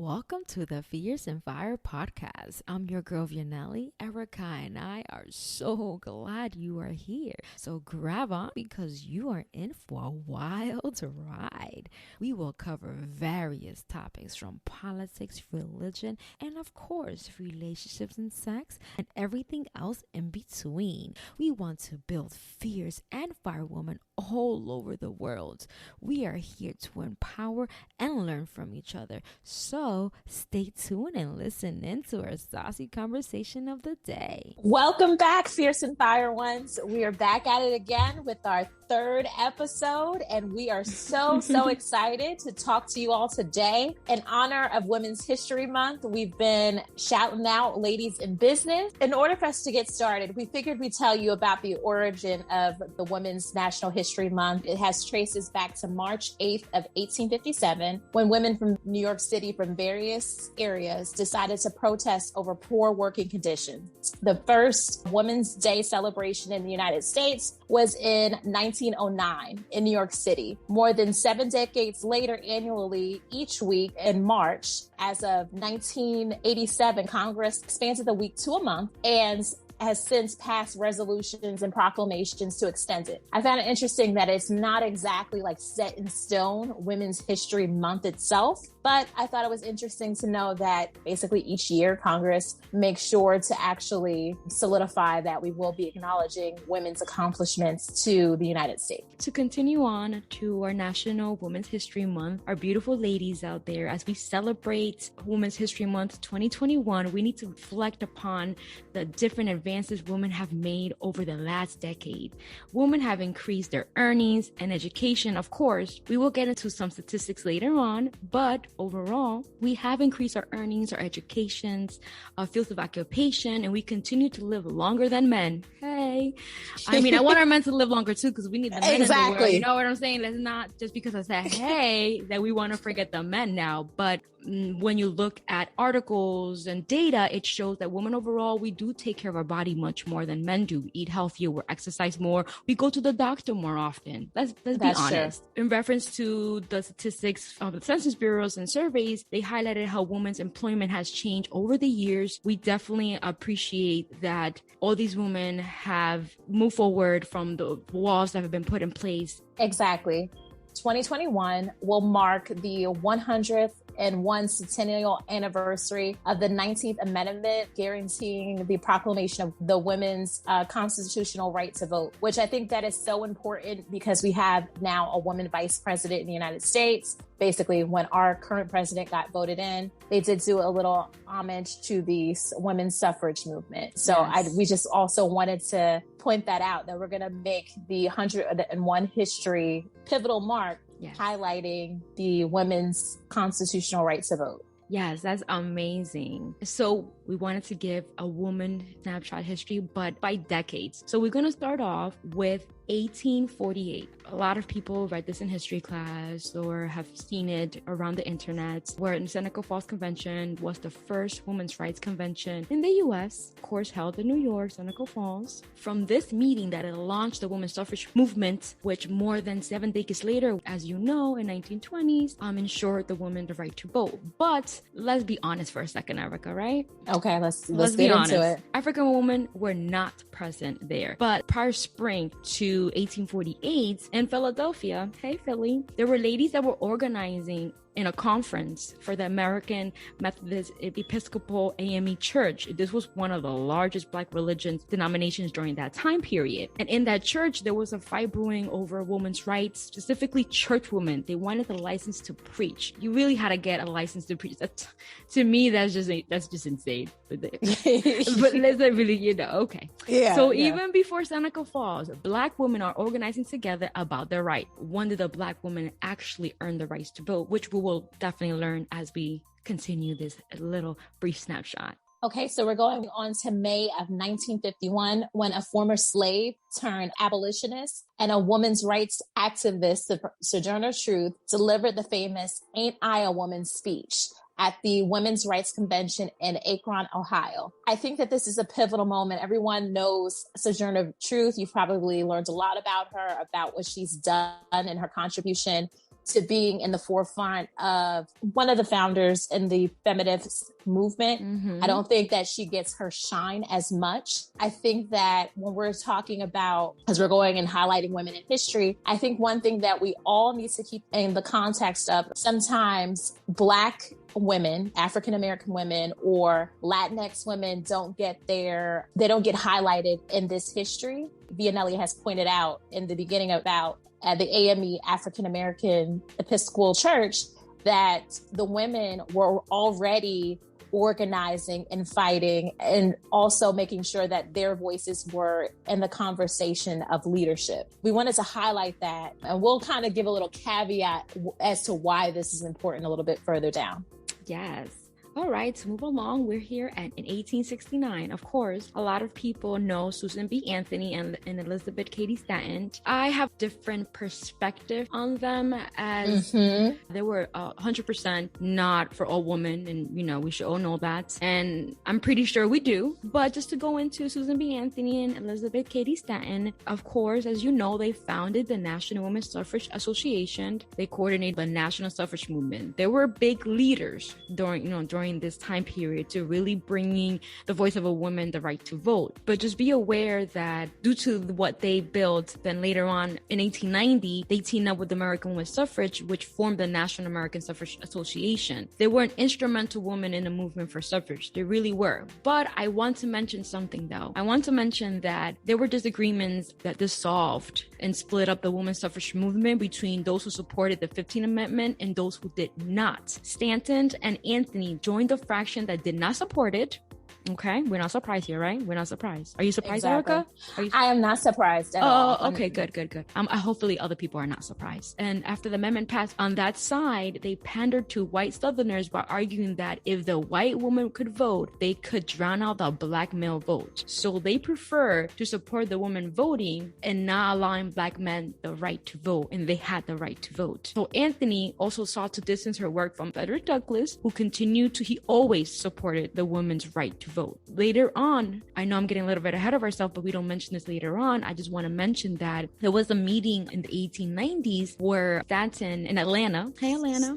welcome to the Fierce and Fire podcast. I'm your girl Vianelli. Erica and I are so glad you are here. So grab on because you are in for a wild ride. We will cover various topics from politics, religion, and of course, relationships and sex, and everything else in between. We want to build fierce and fire women all over the world. We are here to empower and learn from each other. So stay tuned and listen in to our saucy conversation of the day. Welcome back, Fierce and Fire Ones. We are back at it again with our third episode, and we are so excited to talk to you all today. In honor of Women's History Month, we've been shouting out ladies in business. In order for us to get started, we figured we'd tell you about the origin of the Women's National History Month. It has traces back to March 8th of 1857, when women from New York City from various areas decided to protest over poor working conditions. The first Women's Day celebration in the United States was in 1909 in New York City. More than 7 decades later, annually, each week in March, as of 1987, Congress expanded the week to a month and has since passed resolutions and proclamations to extend it. I found it interesting that it's not exactly like set in stone Women's History Month itself, but I thought it was interesting to know that basically each year Congress makes sure to actually solidify that we will be acknowledging women's accomplishments to the United States. To continue on to our National Women's History Month, our beautiful ladies out there, as we celebrate Women's History Month 2021, we need to reflect upon the different advances women have made over the last decade. Women have increased their earnings and education. Of course, we will get into some statistics later on, but overall, we have increased our earnings, our educations, our fields of occupation, and we continue to live longer than men. Hey, I mean, I want our men to live longer too, because we need the men in the world. You know what I'm saying? Let's not just because I said hey that we want to forget the men now. But when you look at articles and data, it shows that women overall, we do take care of our body much more than men do. We eat healthier, we exercise more, we go to the doctor more often. Let's be honest. True. In reference to the statistics of the Census Bureaus and surveys, they highlighted how women's employment has changed over the years. We definitely appreciate that all these women have moved forward from the walls that have been put in place. Exactly. 2021 will mark the 100th and one centennial anniversary of the 19th Amendment, guaranteeing the proclamation of the women's constitutional right to vote, which I think that is so important because we have now a woman vice president in the United States. Basically, when our current president got voted in, they did do a little homage to the women's suffrage movement. So yes. We just also wanted to point that out, that we're going to make the 101 history pivotal mark, yes, highlighting the women's constitutional right to vote. Yes, that's amazing. So we wanted to give a woman snapshot history, but by decades. So we're going to start off with 1848. A lot of people read this in history class or have seen it around the internet, where the Seneca Falls Convention was the first women's rights convention in the U.S., of course, held in New York, Seneca Falls. From this meeting that it launched the women's suffrage movement, which more than 7 decades later, as you know, in 1920s, ensured the women the right to vote. But let's be honest for a second, Erica, right? Okay, let's get into it. African women were not present there. But prior spring to 1848 in Philadelphia, hey Philly, there were ladies that were organizing in a conference for the American Methodist Episcopal AME Church. This was one of the largest Black religion denominations during that time period. And in that church, there was a fight brewing over women's rights, specifically church women. They wanted the license to preach. You really had to get a license to preach. To me, that's just insane. But let's really, okay. Yeah. So even before Seneca Falls, Black women are organizing together about their right. When did the Black women actually earn the rights to vote? Which we will definitely learn as we continue this little brief snapshot. Okay, so we're going on to May of 1951, when a former slave turned abolitionist and a women's rights activist, Sojourner Truth, delivered the famous "Ain't I a Woman" speech at the Women's Rights Convention in Akron, Ohio. I think that this is a pivotal moment. Everyone knows Sojourner Truth. You've probably learned a lot about her, about what she's done and her contribution to being in the forefront of one of the founders in the feminist movement. Mm-hmm. I don't think that she gets her shine as much. I think that when we're talking about, as we're going and highlighting women in history, I think one thing that we all need to keep in the context of, sometimes Black women, African-American women or Latinx women don't get highlighted in this history. Vianelli has pointed out in the beginning about the AME, African-American Episcopal Church, that the women were already organizing and fighting and also making sure that their voices were in the conversation of leadership. We wanted to highlight that, and we'll kind of give a little caveat as to why this is important a little bit further down. Yes. All right, to move along, we're here in 1869. Of course, a lot of people know Susan B. Anthony and Elizabeth Cady Stanton. I have different perspective on them, as they were 100% not for all women, and we should all know that. And I'm pretty sure we do. But just to go into Susan B. Anthony and Elizabeth Cady Stanton, of course, as you know, they founded the National Women's Suffrage Association. They coordinated the national suffrage movement. They were big leaders during this time period to really bringing the voice of a woman the right to vote. But just be aware that due to what they built, then later on in 1890, they teamed up with the American Women's Suffrage, which formed the National American Suffrage Association. They were an instrumental woman in the movement for suffrage. They really were. But I want to mention something though. I want to mention that there were disagreements that dissolved and split up the women's suffrage movement between those who supported the 15th Amendment and those who did not. Stanton and Anthony joined the fraction that did not support it. Okay, we're not surprised here, right? We're not surprised. Are you surprised, Exactly. Erica? I am not surprised at all. Oh, okay, good. Hopefully other people are not surprised. And after the amendment passed, on that side, they pandered to white Southerners by arguing that if the white woman could vote, they could drown out the Black male vote. So they prefer to support the woman voting and not allowing Black men the right to vote, and they had the right to vote. So Anthony also sought to distance her work from Frederick Douglass, who he always supported the woman's right to vote. Later on, I know I'm getting a little bit ahead of ourselves, but we don't mention this later on. I just want to mention that there was a meeting in the 1890s where Stanton in Atlanta,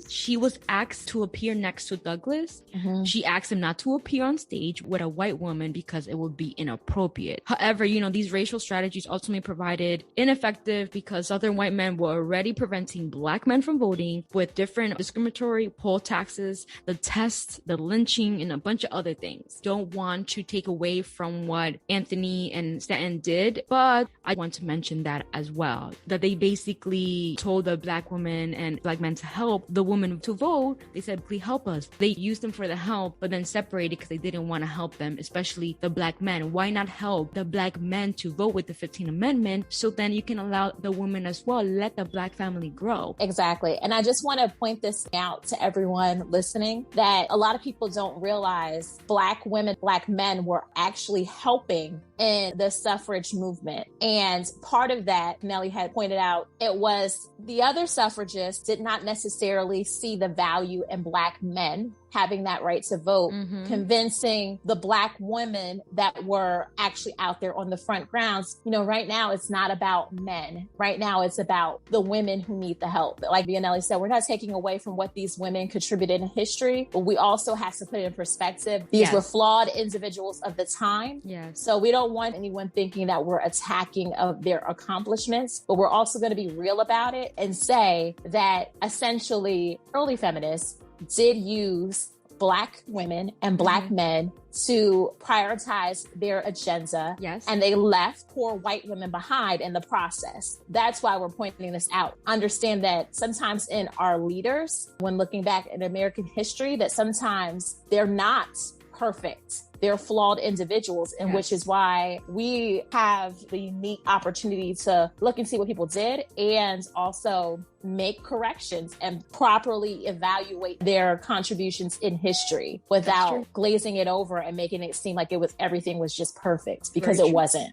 she was asked to appear next to Douglass. Mm-hmm. She asked him not to appear on stage with a white woman because it would be inappropriate. However, these racial strategies ultimately provided ineffective because Southern white men were already preventing Black men from voting with different discriminatory poll taxes, the tests, the lynching, and a bunch of other things. Don't want to take away from what Anthony and Stanton did, but I want to mention that as well, that they basically told the Black women and Black men to help the women to vote. They said, please help us. They used them for the help, but then separated because they didn't want to help them, especially the Black men. Why not help the Black men to vote with the 15th Amendment? So then you can allow the women as well, let the Black family grow. Exactly. And I just want to point this out to everyone listening, that a lot of people don't realize Black women, Black men were actually helping in the suffrage movement. And part of that, Nellie had pointed out, it was the other suffragists did not necessarily see the value in Black men having that right to vote, convincing the Black women that were actually out there on the front grounds. Right now it's not about men. Right now it's about the women who need the help. Like Vianelli said, we're not taking away from what these women contributed in history, but we also have to put it in perspective. These were flawed individuals of the time. Yes. So we don't want anyone thinking that we're attacking of their accomplishments, but we're also going to be real about it and say that essentially early feminists did use Black women and Black men to prioritize their agenda. Yes. And they left poor white women behind in the process. That's why we're pointing this out. Understand that sometimes in our leaders, when looking back at American history, that sometimes they're not perfect. They're flawed individuals, and which is why we have the unique opportunity to look and see what people did and also make corrections and properly evaluate their contributions in history without glazing it over and making it seem like everything was just perfect, because it wasn't.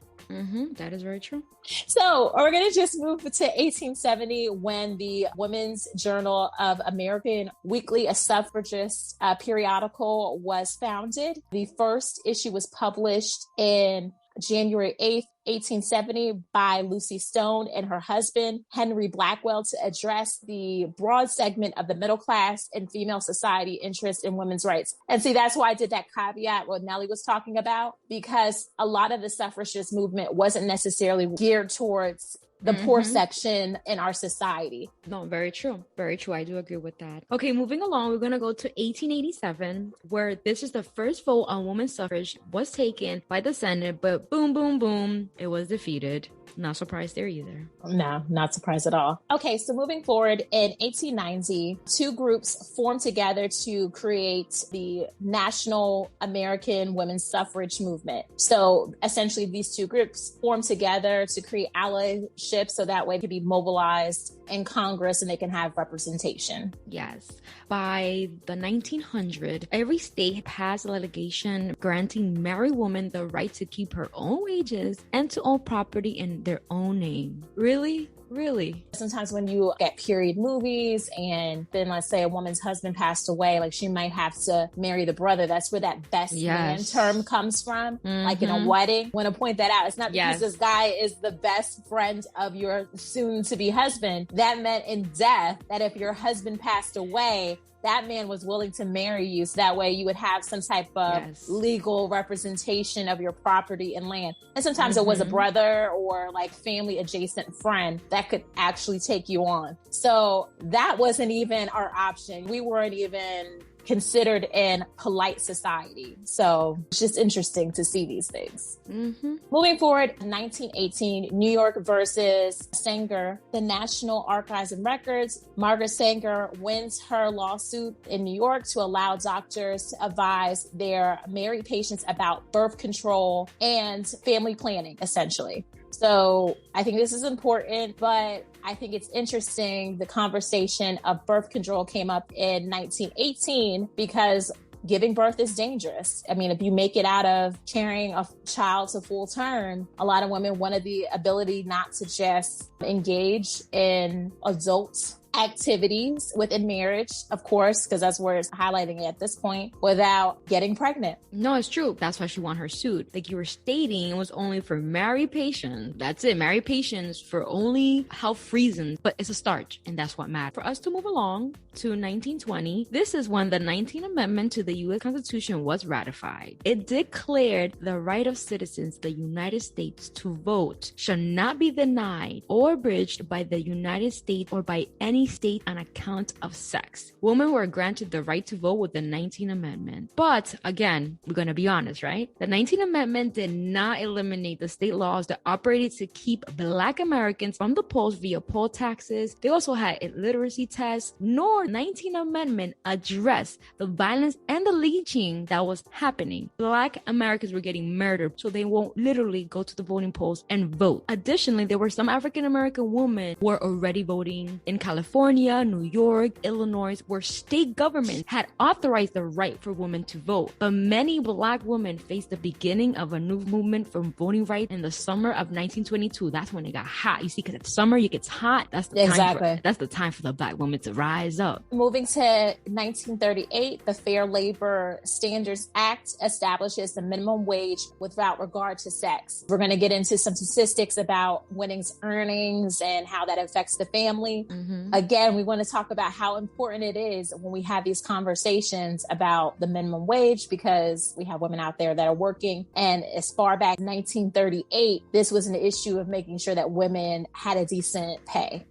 That is very true. So we're going to just move to 1870 when the Women's Journal of American Weekly, a suffragist periodical, was founded. The first issue was published in January 8th, 1870 by Lucy Stone and her husband, Henry Blackwell, to address the broad segment of the middle class and female society interest in women's rights. And see, that's why I did that caveat what Nellie was talking about, because a lot of the suffragist movement wasn't necessarily geared towards the poor section in our society. No, very true. Very true. I do agree with that. Okay, moving along, we're going to go to 1887, where this is the first vote on women's suffrage was taken by the Senate, but boom, boom, boom, it was defeated. Not surprised there either. No, not surprised at all. Okay, so moving forward, in 1890, two groups formed together to create the National American Women's Suffrage Movement. So essentially, these two groups formed together to create allyship so that way it could be mobilized in Congress and they can have representation. Yes. By the 1900s, every state passed legislation granting married women the right to keep her own wages and to own property in their own name. Really? Really? Sometimes when you get period movies and then let's say a woman's husband passed away, like she might have to marry the brother. That's where that best man term comes from. Like in a wedding. I want to point that out. It's not because this guy is the best friend of your soon to be husband. That meant in death that if your husband passed away, that man was willing to marry you. So that way you would have some type of legal representation of your property and land. And sometimes it was a brother or like family adjacent friend that could actually take you on. So that wasn't even our option. We weren't even considered in polite society. So it's just interesting to see these things. Moving forward, 1918, New York versus Sanger, the National Archives and Records. Margaret Sanger wins her lawsuit in New York to allow doctors to advise their married patients about birth control and family planning, essentially. So I think this is important, but I think it's interesting. The conversation of birth control came up in 1918 because giving birth is dangerous. I mean, if you make it out of carrying a child to full term, a lot of women wanted the ability not to just engage in adult activities within marriage, of course, because that's where it's highlighting it at this point, without getting pregnant. No, it's true. That's why she won her suit. Like you were stating, it was only for married patients. That's it. Married patients for only health reasons, but it's a start, and that's what matters. For us to move along to 1920, this is when the 19th Amendment to the U.S. Constitution was ratified. It declared the right of citizens of the United States to vote shall not be denied or abridged by the United States or by any state on account of sex. Women were granted the right to vote with the 19th Amendment. But again, we're going to be honest, right? The 19th Amendment did not eliminate the state laws that operated to keep Black Americans from the polls via poll taxes. They also had illiteracy tests, nor 19th Amendment addressed the violence and the lynching that was happening. Black Americans were getting murdered, so they won't literally go to the voting polls and vote. Additionally, there were some African American women who were already voting in California, New York, Illinois, where state governments had authorized the right for women to vote. But many Black women faced the beginning of a new movement for voting rights in the summer of 1922. That's when it got hot. You see, because it's summer, it gets hot. That's the time for the Black women to rise up. Moving to 1938, the Fair Labor Standards Act establishes the minimum wage without regard to sex. We're going to get into some statistics about women's earnings and how that affects the family. Again, we want to talk about how important it is when we have these conversations about the minimum wage, because we have women out there that are working. And as far back 1938, this was an issue of making sure that women had a decent pay.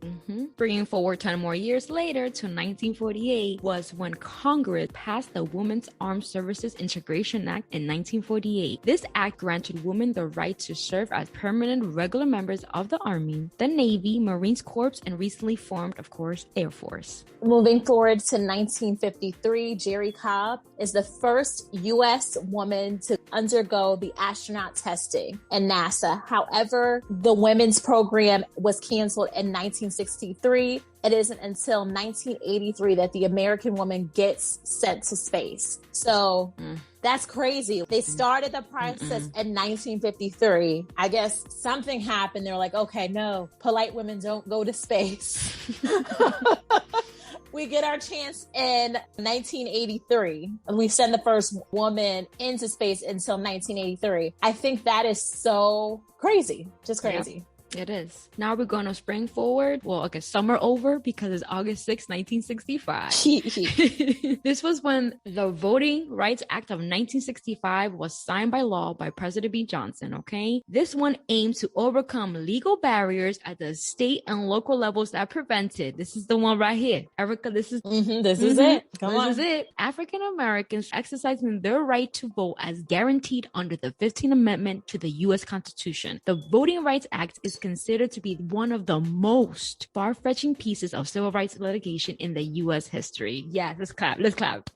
Bringing forward 10 more years later to 1948 was when Congress passed the Women's Armed Services Integration Act in 1948. This act granted women the right to serve as permanent regular members of the Army, the Navy, Marines Corps, and recently formed, of course, Air Force. Moving forward to 1953, Jerry Cobb is the first U.S. woman to undergo the astronaut testing in NASA. However, the women's program was canceled in 1963. It isn't until 1983 that the American woman gets sent to space. So that's crazy. They started the process in 1953. I guess something happened. They're like, okay, no, polite women don't go to space. We get our chance in 1983. We send the first woman into space until 1983. I think that is so crazy. Just crazy. Yep. It is. Now we're going to spring forward. Well, okay, summer over because it's August 6, 1965. This was when the Voting Rights Act of 1965 was signed by law by President B. Johnson, okay? This one aimed to overcome legal barriers at the state and local levels that prevented. This is the one right here. Erica, this is it. Come on. This is it. African Americans exercising their right to vote as guaranteed under the 15th Amendment to the U.S. Constitution. The Voting Rights Act is considered to be one of the most far-fetching pieces of civil rights litigation in the U.S. history. Yeah, let's clap. Let's clap.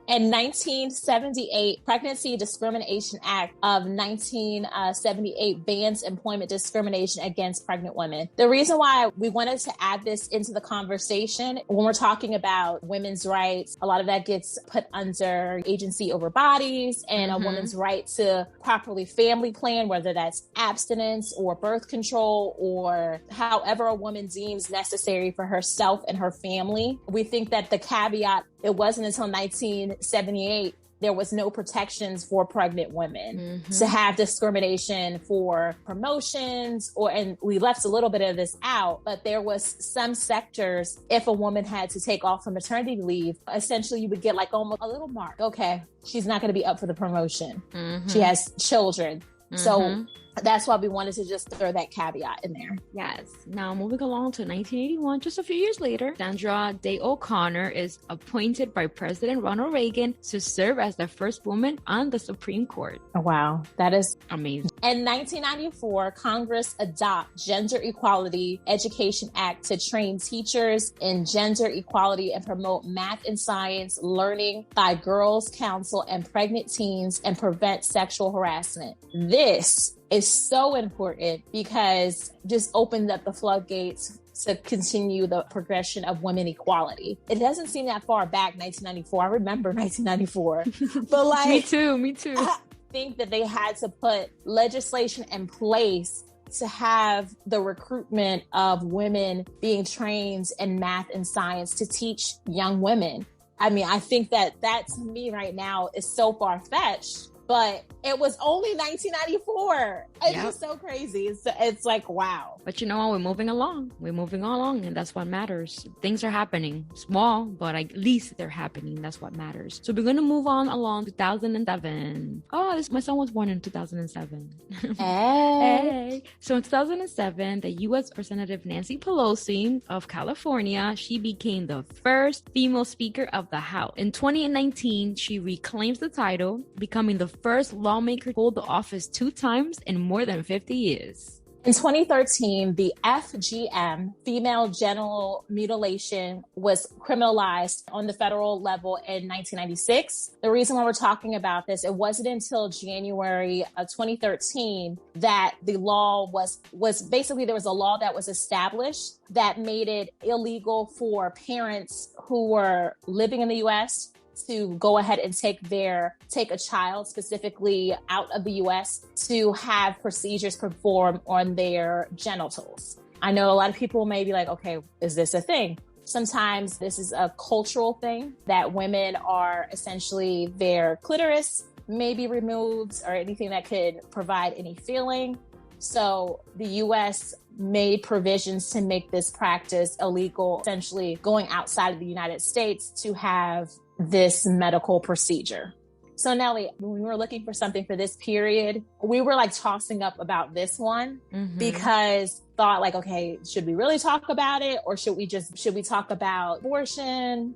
In 1978, Pregnancy Discrimination Act of 1978 bans employment discrimination against pregnant women. The reason why we wanted to add this into the conversation, when we're talking about women's rights, a lot of that gets put under agency over bodies and a woman's right to properly family plan, whether that's abstinence or birth control or however a woman deems necessary for herself and her family. We think that the caveat, it wasn't until 1978 there was no protections for pregnant women to have discrimination for promotions and we left a little bit of this out, but there was some sectors, if a woman had to take off for maternity leave, essentially you would get like almost a little mark. Okay, she's not going to be up for the promotion. She has children. So that's why we wanted to just throw that caveat in there. Yes. Now, moving along to 1981, just a few years later, Sandra Day O'Connor is appointed by President Ronald Reagan to serve as the first woman on the Supreme Court. Oh, wow. That is amazing. In 1994, Congress adopted Gender Equality Education Act to train teachers in gender equality and promote math and science learning by girls, counsel, and pregnant teens and prevent sexual harassment. This is so important because just opened up the floodgates to continue the progression of women equality. It doesn't seem that far back, 1994. I remember 1994. But like Me too. I think that they had to put legislation in place to have the recruitment of women being trained in math and science to teach young women. I mean, I think that to me right now is so far-fetched. But it was only 1994. It's just so crazy. It's like, wow. But you know what? We're moving along, and that's what matters. Things are happening. Small, but at least they're happening. That's what matters. So we're going to move on along 2007. Oh, my son was born in 2007. Hey. So in 2007, the U.S. Representative Nancy Pelosi of California, she became the first female Speaker of the House. In 2019, she reclaims the title, becoming the first lawmaker to hold the office 2 times in more than 50 years. In 2013, the FGM, female genital mutilation, was criminalized on the federal level in 1996. The reason why we're talking about this, it wasn't until January of 2013 that the law was basically, there was a law that was established that made it illegal for parents who were living in the U.S. to go ahead and take a child specifically out of the U.S. to have procedures performed on their genitals. I know a lot of people may be like, okay, is this a thing? Sometimes this is a cultural thing that women are essentially their clitoris may be removed or anything that could provide any feeling. So the U.S. made provisions to make this practice illegal, essentially going outside of the United States to have this medical procedure. So Nelly, when we were looking for something for this period, we were like tossing up about this one because thought like, okay, should we really talk about it? Or should we talk about abortion?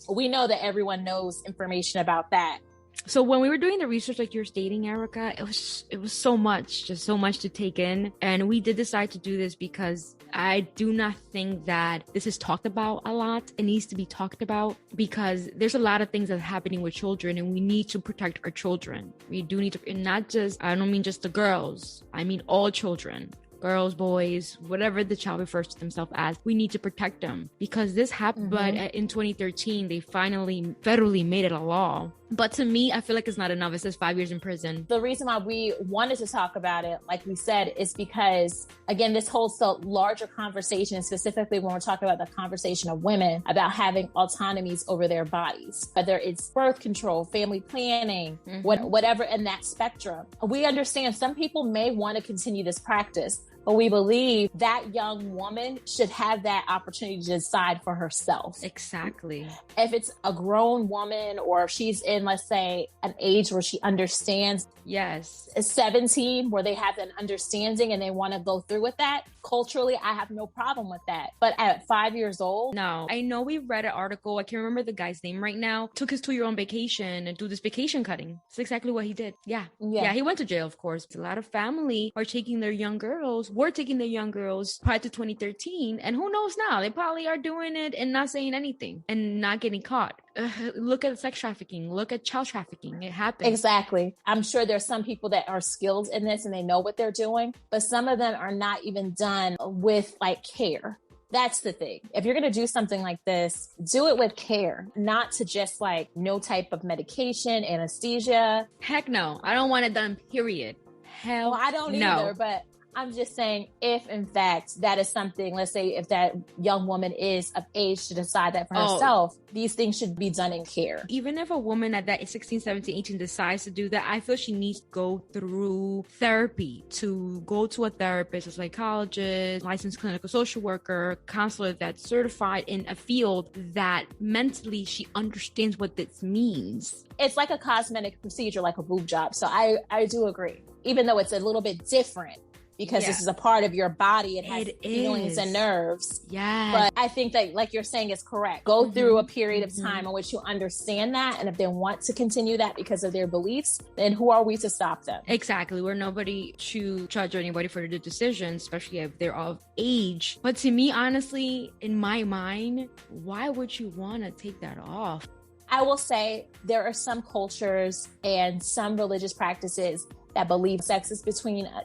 We know that everyone knows information about that. So when we were doing the research, like you're stating, Erica, it was so much to take in. And we did decide to do this because I do not think that this is talked about a lot. It needs to be talked about because there's a lot of things that's happening with children and we need to protect our children. We do need to, and not just, I don't mean just the girls. I mean all children. Girls, boys, whatever the child refers to themselves as, we need to protect them because this happened. But in 2013, they finally federally made it a law But to me, I feel like it's not enough. It says 5 years in prison. The reason why we wanted to talk about it, like we said, is because, again, this holds the larger conversation, specifically when we're talking about the conversation of women about having autonomies over their bodies, whether it's birth control, family planning, whatever in that spectrum. We understand some people may want to continue this practice, but we believe that young woman should have that opportunity to decide for herself. Exactly. If it's a grown woman or if she's in, let's say, an age where she understands. Yes. 17, where they have an understanding and they want to go through with that. Culturally, I have no problem with that. But at 5 years old. No, I know we read an article. I can't remember the guy's name right now. Took his 2-year-old on vacation and do this vacation cutting. It's exactly what he did. Yeah. He went to jail, of course. A lot of family were taking their young girls prior to 2013. And who knows now? They probably are doing it and not saying anything and not getting caught. Look at sex trafficking. Look at child trafficking. It happens. Exactly. I'm sure there's some people that are skilled in this and they know what they're doing, but some of them are not even done with like care. That's the thing. If you're going to do something like this, do it with care, not to just like no type of medication, anesthesia. Heck no. I don't want it done, period. Hell well, I don't no. either, but I'm just saying, if in fact that is something, let's say if that young woman is of age to decide that for herself, these things should be done in care. Even if a woman at that 16, 17, 18 decides to do that, I feel she needs to go through therapy, to go to a therapist, a psychologist, licensed clinical social worker, counselor that's certified in a field that mentally she understands what this means. It's like a cosmetic procedure, like a boob job. So I do agree, even though it's a little bit different. Because this is a part of your body. It has feelings and nerves. Yeah. But I think that, like you're saying, is correct. Go through a period of time in which you understand that. And if they want to continue that because of their beliefs, then who are we to stop them? Exactly. We're nobody to judge anybody for their decisions, especially if they're of age. But to me, honestly, in my mind, why would you want to take that off? I will say there are some cultures and some religious practices that believe sex is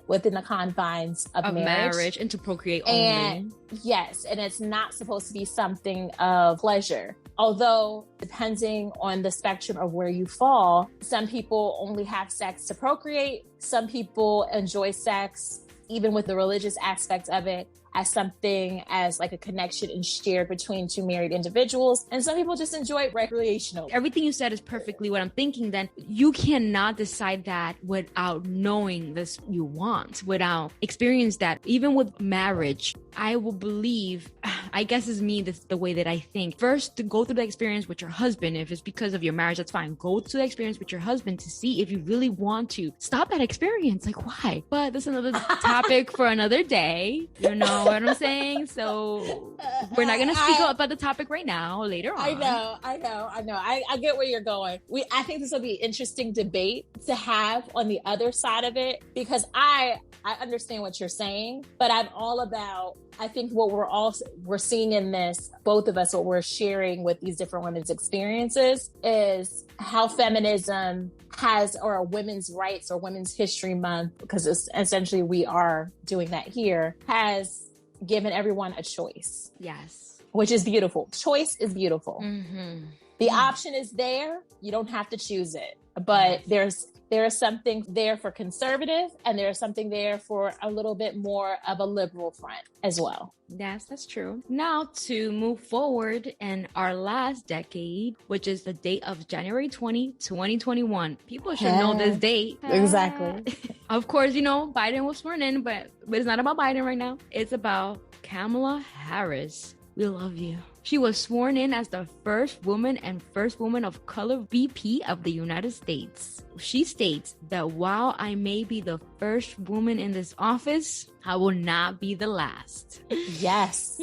within the confines of marriage and to procreate only. Yes, and it's not supposed to be something of pleasure. Although, depending on the spectrum of where you fall, some people only have sex to procreate. Some people enjoy sex, even with the religious aspect of it, as something as like a connection and shared between two married individuals. And some people just enjoy it recreationally. Everything you said is perfectly what I'm thinking. Then you cannot decide that without knowing this you want, without experience that. Even with marriage, I will believe, I guess it's me, the way that I think. First, to go through the experience with your husband. If it's because of your marriage, that's fine. Go through the experience with your husband to see if you really want to stop that experience. Like, why? But that's another topic for another day. You know what I'm saying? So we're not going to speak about the topic right now, later on. I know. I get where you're going. I think this will be an interesting debate to have on the other side of it, because I understand what you're saying, but I'm all about, I think what we're seeing in this, both of us, what we're sharing with these different women's experiences is how feminism has, or women's rights or Women's History Month, because it's essentially we are doing that here, has given everyone a choice. Yes. Which is beautiful. Choice is beautiful. Mm-hmm. The option is there. You don't have to choose it. But there is something there for conservative, and there is something there for a little bit more of a liberal front as well. Yes, that's true. Now to move forward in our last decade, which is the date of January 20, 2021. People should know this date. Exactly. Of course, Biden was sworn in, but it's not about Biden right now. It's about Kamela Harris. We love you. She was sworn in as the first woman of color VP of the United States. She states that while I may be the first woman in this office, I will not be the last. Yes.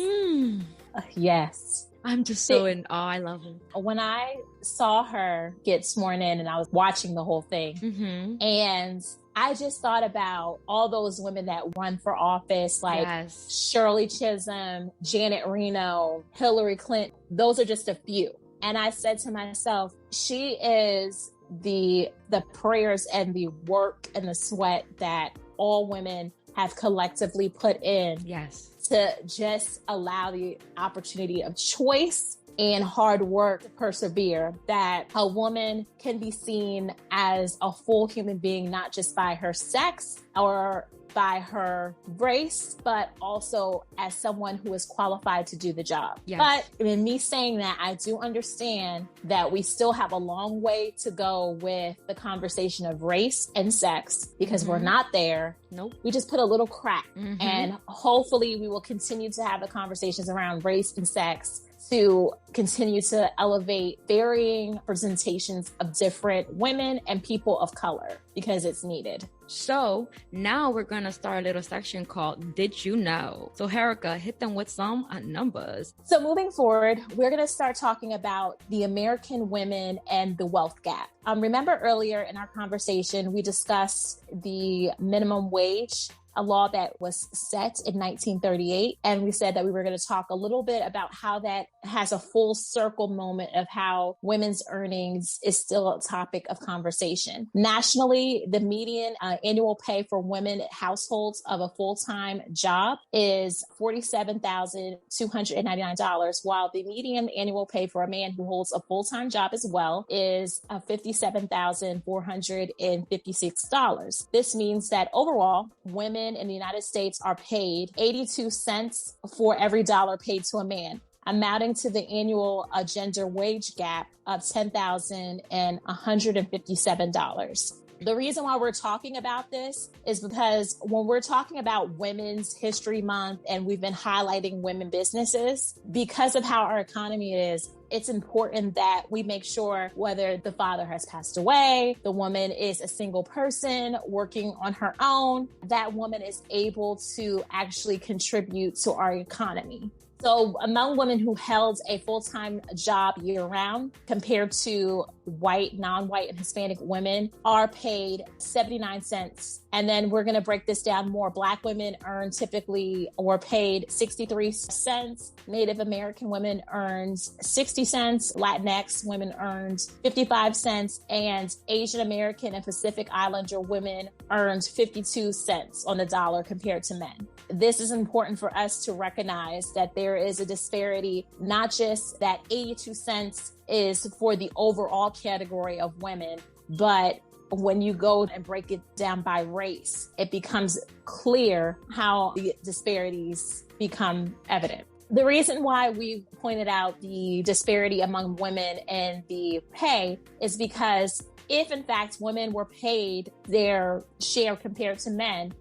Yes. I'm just so in awe. I love her. When I saw her get sworn in and I was watching the whole thing, and I just thought about all those women that run for office, like Shirley Chisholm, Janet Reno, Hillary Clinton. Those are just a few. And I said to myself, she is the prayers and the work and the sweat that all women have collectively put in. Yes. To just allow the opportunity of choice and hard work to persevere, that a woman can be seen as a full human being, not just by her sex or by her race, but also as someone who is qualified to do the job. Yes. But in me saying that, I do understand that we still have a long way to go with the conversation of race and sex, because we're not there. Nope. We just put a little crack. And hopefully we will continue to have the conversations around race and sex to continue to elevate varying representations of different women and people of color, because it's needed. So now we're going to start a little section called Did You Know? So Erica, hit them with some numbers. So moving forward, we're going to start talking about the American women and the wealth gap. Remember earlier in our conversation, we discussed the minimum wage, a law that was set in 1938. And we said that we were going to talk a little bit about how that has a full circle moment of how women's earnings is still a topic of conversation. Nationally, the median annual pay for women households of a full-time job is $47,299, while the median annual pay for a man who holds a full-time job as well is $57,456. This means that overall, women in the United States are paid 82 cents for every dollar paid to a man, amounting to the annual gender wage gap of $10,157. The reason why we're talking about this is because when we're talking about Women's History Month and we've been highlighting women businesses, because of how our economy is, it's important that we make sure whether the father has passed away, the woman is a single person working on her own, that woman is able to actually contribute to our economy. So among women who held a full-time job year-round compared to white, non-white, and Hispanic women are paid 79 cents. And then we're going to break this down more. Black women were paid 63 cents. Native American women earned 60 cents. Latinx women earned 55 cents. And Asian American and Pacific Islander women earned 52 cents on the dollar compared to men. This is important for us to recognize that there is a disparity, not just that 82 cents is for the overall category of women, but when you go and break it down by race, it becomes clear how the disparities become evident. The reason why we pointed out the disparity among women and the pay is because if in fact women were paid their share compared to men,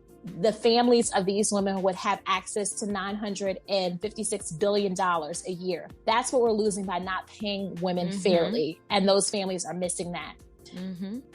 the families of these women would have access to $956 billion a year. That's what we're losing by not paying women fairly. And those families are missing that.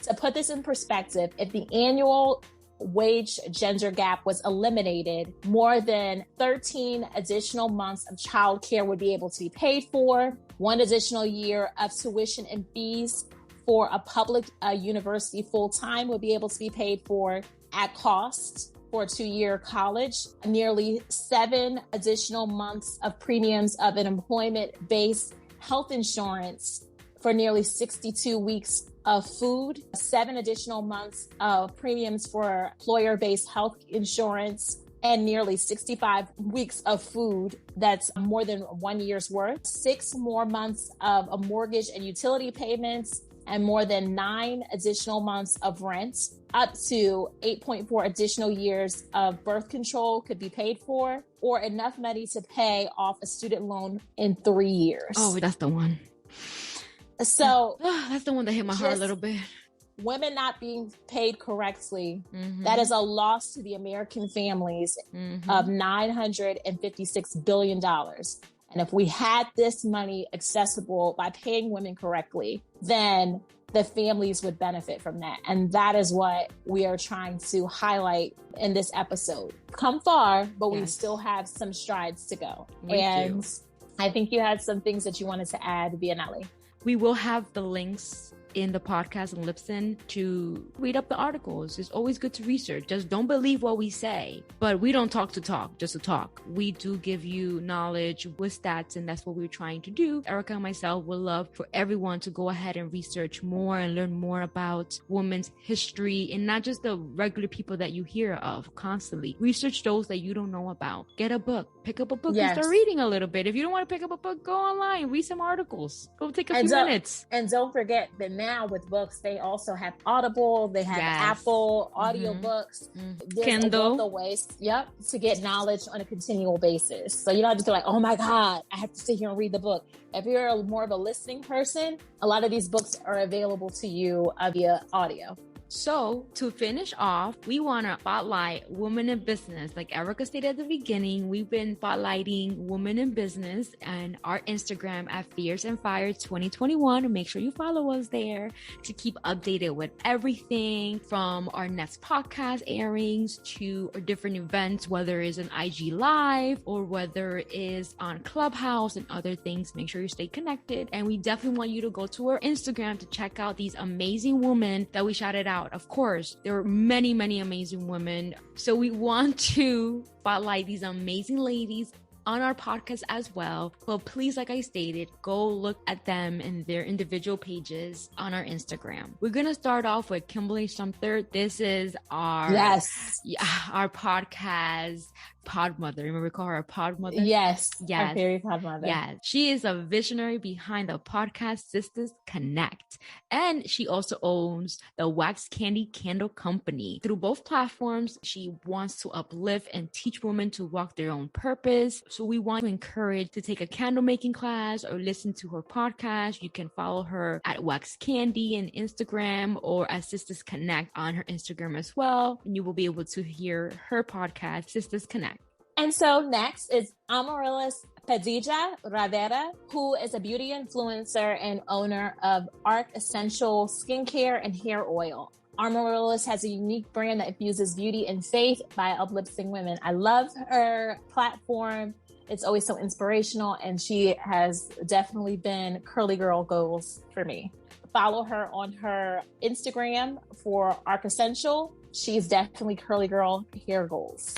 To put this in perspective, if the annual wage gender gap was eliminated, more than 13 additional months of childcare would be able to be paid for, 1 additional year of tuition and fees for a public university full-time would be able to be paid for at cost for a 2-year college, nearly 7 additional months of premiums of an employment-based health insurance for nearly 62 weeks of food, 7 additional months of premiums for employer-based health insurance, and nearly 65 weeks of food. That's more than 1 year's worth, 6 more months of a mortgage and utility payments, and more than 9 additional months of rent, up to 8.4 additional years of birth control could be paid for, or enough money to pay off a student loan in 3 years. Oh, that's the one. So that's the one that hit my heart a little bit. Women not being paid correctly, that is a loss to the American families of $956 billion. And if we had this money accessible by paying women correctly, then the families would benefit from that. And that is what we are trying to highlight in this episode. Come far, but we still have some strides to go. I think you had some things that you wanted to add, Vianelli. We will have the links in the podcast and listen to read up the articles. It's always good to research. Just don't believe what we say. But we don't talk to talk, just to talk. We do give you knowledge with stats, and that's what we're trying to do. Erica and myself would love for everyone to go ahead and research more and learn more about women's history, and not just the regular people that you hear of constantly. Research those that you don't know about. Get a book. Pick up a book and start reading a little bit. If you don't want to pick up a book, go online, read some articles. Go take a few minutes. And don't forget that now with books, they also have Audible, they have Apple audiobooks. There's Kindle. a wealth of ways, to get knowledge on a continual basis. So you don't have to feel like, oh my God, I have to sit here and read the book. If you're more of a listening person, a lot of these books are available to you via audio. So to finish off, we want to spotlight women in business. Like Erica stated at the beginning, we've been spotlighting women in business and our Instagram at Fierce and Fire 2021. Make sure you follow us there to keep updated with everything from our next podcast airings to our different events, whether it's an IG Live or whether it is on Clubhouse and other things. Make sure you stay connected. And we definitely want you to go to our Instagram to check out these amazing women that we shouted out. Of course, there are many, many amazing women. So we want to spotlight these amazing ladies on our podcast as well. But please, like I stated, go look at them and their individual pages on our Instagram. We're going to start off with Kimberly Schumter. This is our podcast pod mother. Remember we call her a pod mother? Yes. Our very pod mother. Yes. She is a visionary behind the podcast Sisters Connect. And she also owns the Wax Candy Candle Company. Through both platforms, she wants to uplift and teach women to walk their own purpose. So we want to encourage to take a candle making class or listen to her podcast. You can follow her at Wax Candy on Instagram or at Sisters Connect on her Instagram as well. And you will be able to hear her podcast, Sisters Connect. And so next is Amaryllis Padilla Rivera, who is a beauty influencer and owner of Arc Essential Skincare and Hair Oil. Amaryllis has a unique brand that infuses beauty and faith by uplifting women. I love her platform. It's always so inspirational, and she has definitely been curly girl goals for me. Follow her on her Instagram for Arc Essential. She's definitely curly girl hair goals.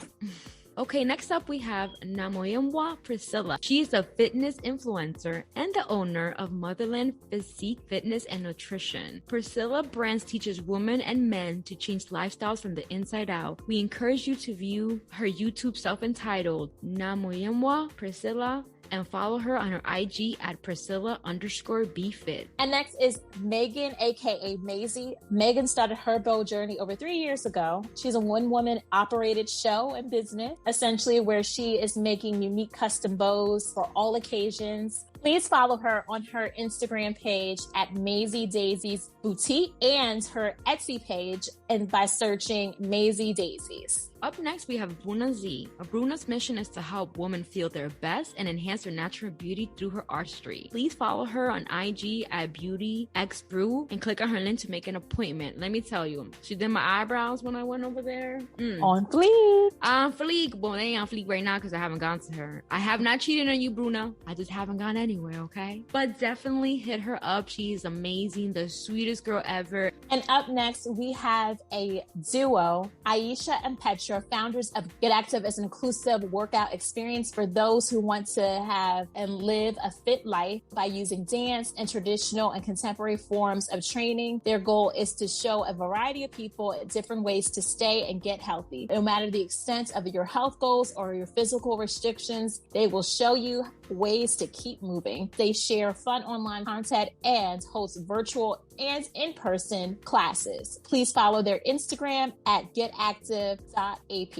Okay, next up we have Namoyumwa Priscilla. She is a fitness influencer and the owner of Motherland Physique Fitness and Nutrition. Priscilla Brands teaches women and men to change lifestyles from the inside out. We encourage you to view her YouTube self-entitled Namoyumwa Priscilla and follow her on her IG at Priscilla_BeFit. And next is Megan, aka Maisie. Megan started her bow journey over 3 years ago. She's a one-woman operated show and business, essentially where she is making unique custom bows for all occasions. Please follow her on her Instagram page at Maisie Daisy's Boutique and her Etsy page and by searching Maisie Daisies. Up next, we have Bruna Z. Bruna's mission is to help women feel their best and enhance their natural beauty through her artistry. Please follow her on IG at BeautyXBrew and click on her link to make an appointment. Let me tell you, she did my eyebrows when I went over there. On fleek. On fleek. Well, they ain't on fleek right now because I haven't gone to her. I have not cheated on you, Bruna. I just haven't gone anywhere, okay? But definitely hit her up. She's amazing, the sweetest girl ever. And up next, we have a duo, Aisha and Petra, founders of Get Active, as an inclusive workout experience for those who want to have and live a fit life by using dance and traditional and contemporary forms of training. Their goal is to show a variety of people different ways to stay and get healthy. No matter the extent of your health goals or your physical restrictions, they will show you ways to keep moving. They share fun online content and host virtual and in-person classes. Please follow their Instagram at getactive.ap.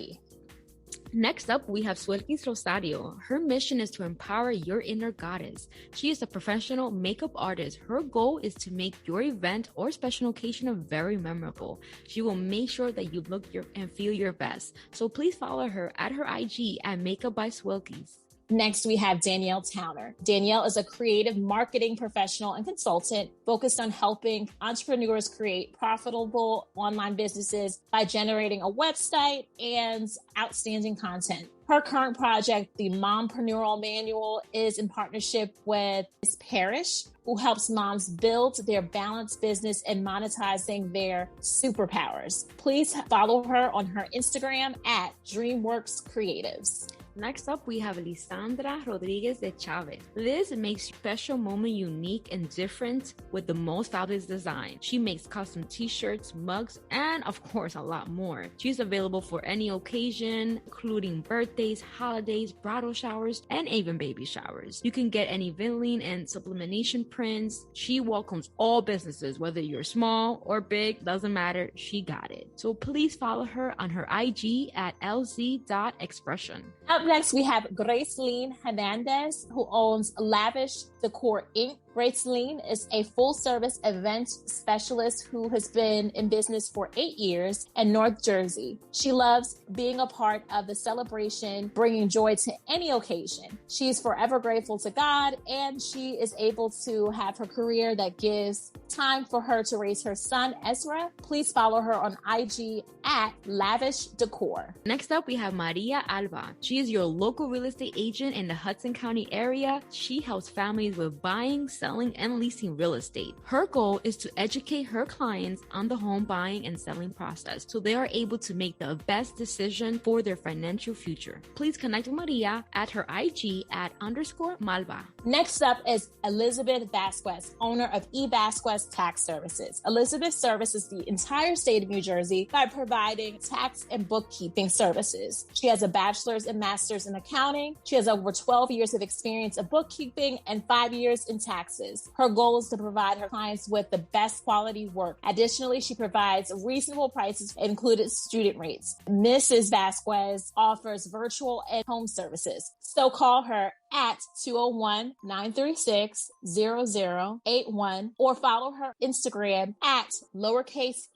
Next up, we have Sueltis Rosario. Her mission is to empower your inner goddess. She is a professional makeup artist. Her goal is to make your event or special occasion very memorable. She will make sure that you look and feel your best. So please follow her at her IG at Makeup by Sueltis. Next, we have Danielle Towner. Danielle is a creative marketing professional and consultant focused on helping entrepreneurs create profitable online businesses by generating a website and outstanding content. Her current project, the Mompreneurial Manual, is in partnership with Miss Parrish, who helps moms build their balanced business and monetizing their superpowers. Please follow her on her Instagram at DreamWorks Creatives. Next up, we have Lisandra Rodriguez de Chavez. Liz makes special moment unique and different with the most fabulous design. She makes custom t-shirts, mugs, and of course, a lot more. She's available for any occasion, including birthdays, holidays, bridal showers, and even baby showers. You can get any vinylene and sublimation prints. She welcomes all businesses, whether you're small or big, doesn't matter, she got it. So please follow her on her IG at lz.expression. Up next, we have Gracelynn Hernandez, who owns Lavish Decor Inc. Gracelynn is a full-service event specialist who has been in business for 8 years in North Jersey. She loves being a part of the celebration, bringing joy to any occasion. She is forever grateful to God, and she is able to have her career that gives time for her to raise her son, Ezra. Please follow her on IG at Lavish Decor. Next up, we have Maria Alva. She is your local real estate agent in the Hudson County area. She helps families with buying, selling, and leasing real estate. Her goal is to educate her clients on the home buying and selling process so they are able to make the best decision for their financial future. Please connect with Maria at her IG at _Malva. Next up is Elizabeth Vasquez, owner of Evasquest Tax Services. Elizabeth services the entire state of New Jersey by providing tax and bookkeeping services. She has a bachelor's and master's in accounting. She has over 12 years of experience of bookkeeping and 5 years in taxes. Her goal is to provide her clients with the best quality work. Additionally, she provides reasonable prices, included student rates. Mrs. Vasquez offers virtual and home services. So call her at 201-936-0081 or follow her Instagram at _em_Vasquez.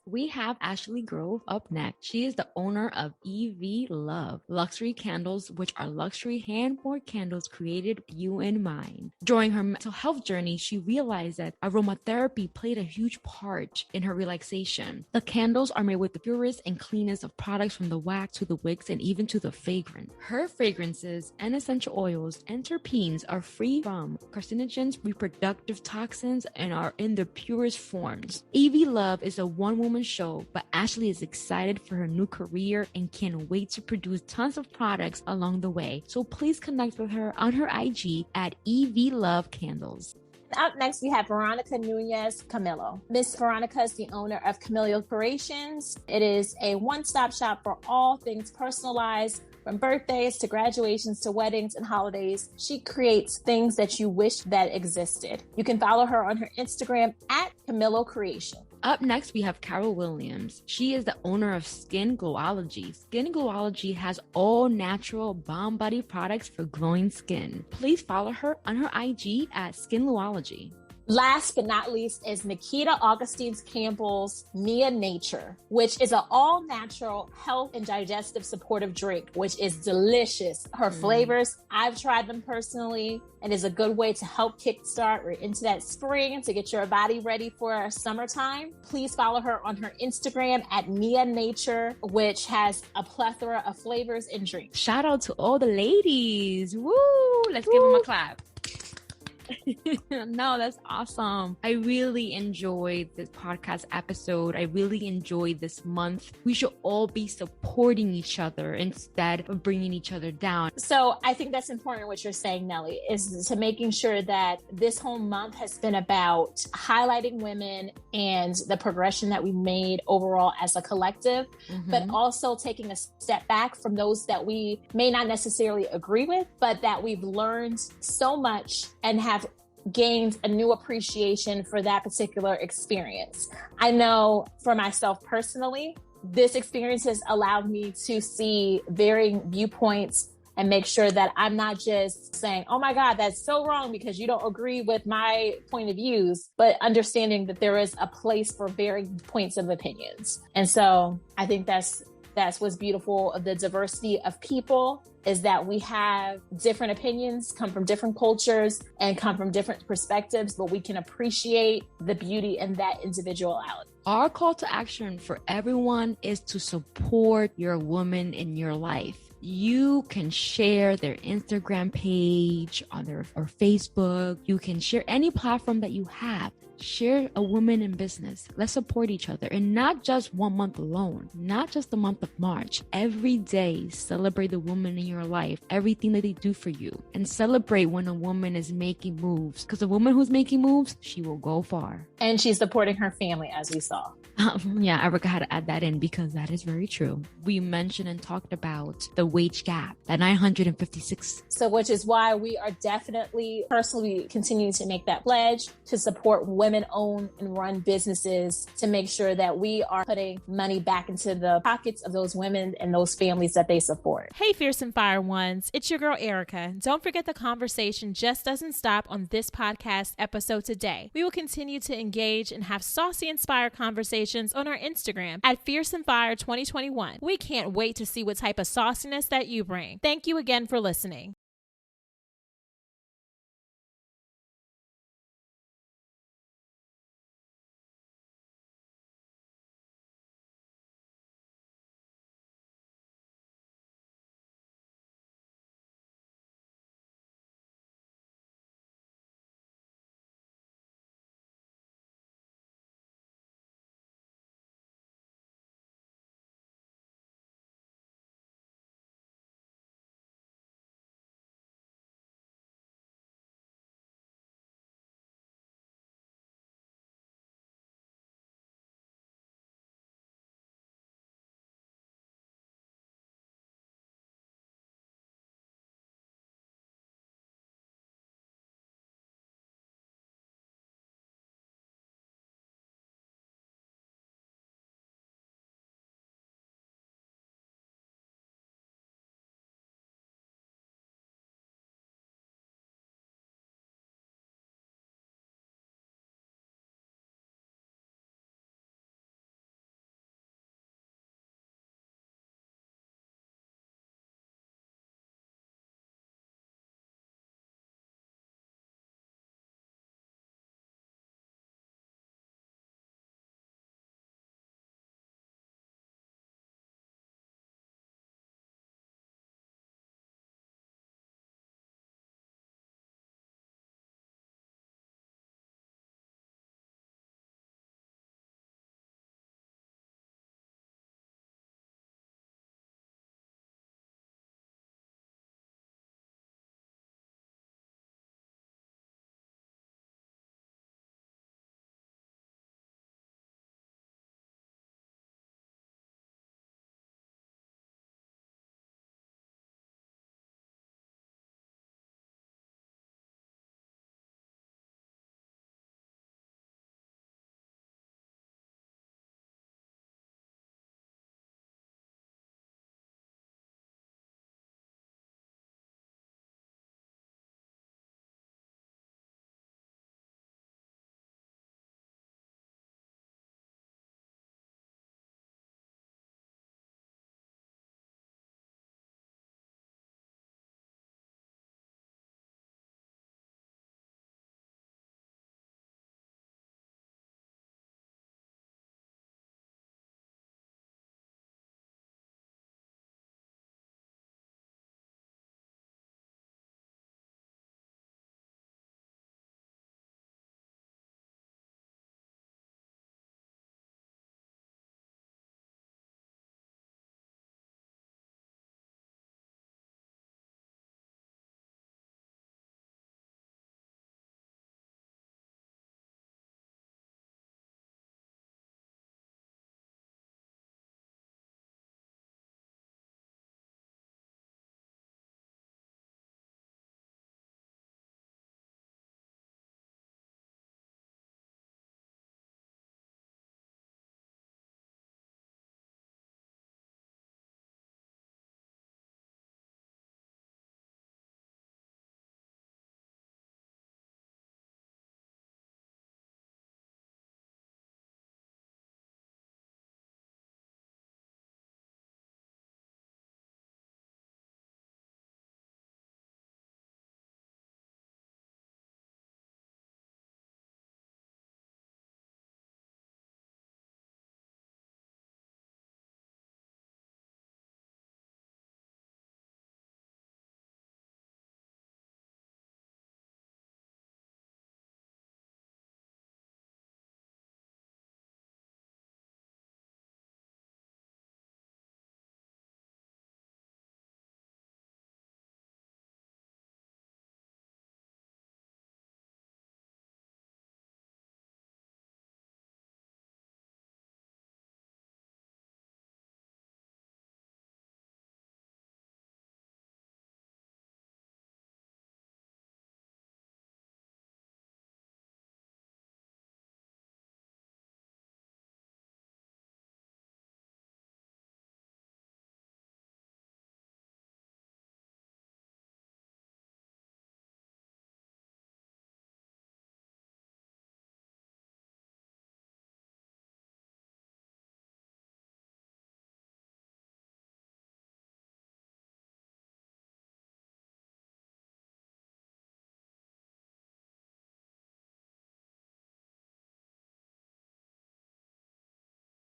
We have Ashley Grove up next. She is the owner of EV Love Luxury Candles, which are luxury hand-poured candles created with you in mind. During her mental health journey, she realized that aromatherapy played a huge part in her relaxation. The candles are made with the purest and cleanest of products, from the wax to the wicks and even to the fragrance. Her fragrances and essential oils and terpenes are free from carcinogens, reproductive toxins, and are in their purest forms. EV Love is a one-woman show, but Ashley is excited for her new career and can't wait to produce tons of products along the way. So please connect with her on her IG at EV Love Candles. Up next, we have Veronica Nunez Camilo. Miss Veronica is the owner of Camilo Creations. It is a one-stop shop for all things personalized, from birthdays to graduations to weddings and holidays. She creates things that you wish that existed. You can follow her on her Instagram at Camilo Creation. Up next, we have Carol Williams. She is the owner of Skin Glowology. Skin Glowology has all natural bomb body products for glowing skin. Please follow her on her IG at Skin Glowology. Last but not least is Nikita Augustine Campbell's Nia Nature, which is an all-natural health and digestive supportive drink, which is delicious. Her flavors, I've tried them personally, and is a good way to help kickstart. We're into that spring to get your body ready for summertime. Please follow her on her Instagram at Nia Nature, which has a plethora of flavors and drinks. Shout out to all the ladies. Woo! Let's give them a clap. No, that's awesome. I really enjoyed this podcast episode. I really enjoyed this month. We should all be supporting each other instead of bringing each other down. So I think that's important what you're saying, Nelly, is to making sure that this whole month has been about highlighting women and the progression that we made overall as a collective, but also taking a step back from those that we may not necessarily agree with, but that we've learned so much and have gained a new appreciation for that particular experience. I know for myself personally, this experience has allowed me to see varying viewpoints and make sure that I'm not just saying, oh my God, that's so wrong because you don't agree with my point of views, but understanding that there is a place for varying points of opinions. And so I think that's That's what's beautiful of the diversity of people, is that we have different opinions, come from different cultures and come from different perspectives, but we can appreciate the beauty in that individuality. Our call to action for everyone is to support your woman in your life. You can share their Instagram page or Facebook. You can share any platform that you have. Share a woman in business. Let's support each other. And not just 1 month alone, not just the month of March. Every day, celebrate the woman in your life, everything that they do for you. And celebrate when a woman is making moves. Because a woman who's making moves, she will go far. And she's supporting her family, as we saw. Yeah, Erica had to add that in because that is very true. We mentioned and talked about the wage gap at 956. So which is why we are definitely personally continuing to make that pledge to support women-owned and run businesses, to make sure that we are putting money back into the pockets of those women and those families that they support. Hey, Fierce and Fire Ones, it's your girl Erica. Don't forget, the conversation just doesn't stop on this podcast episode today. We will continue to engage and have saucy inspired conversations on our Instagram at Fierce and Fire 2021. We can't wait to see what type of sauciness that you bring. Thank you again for listening.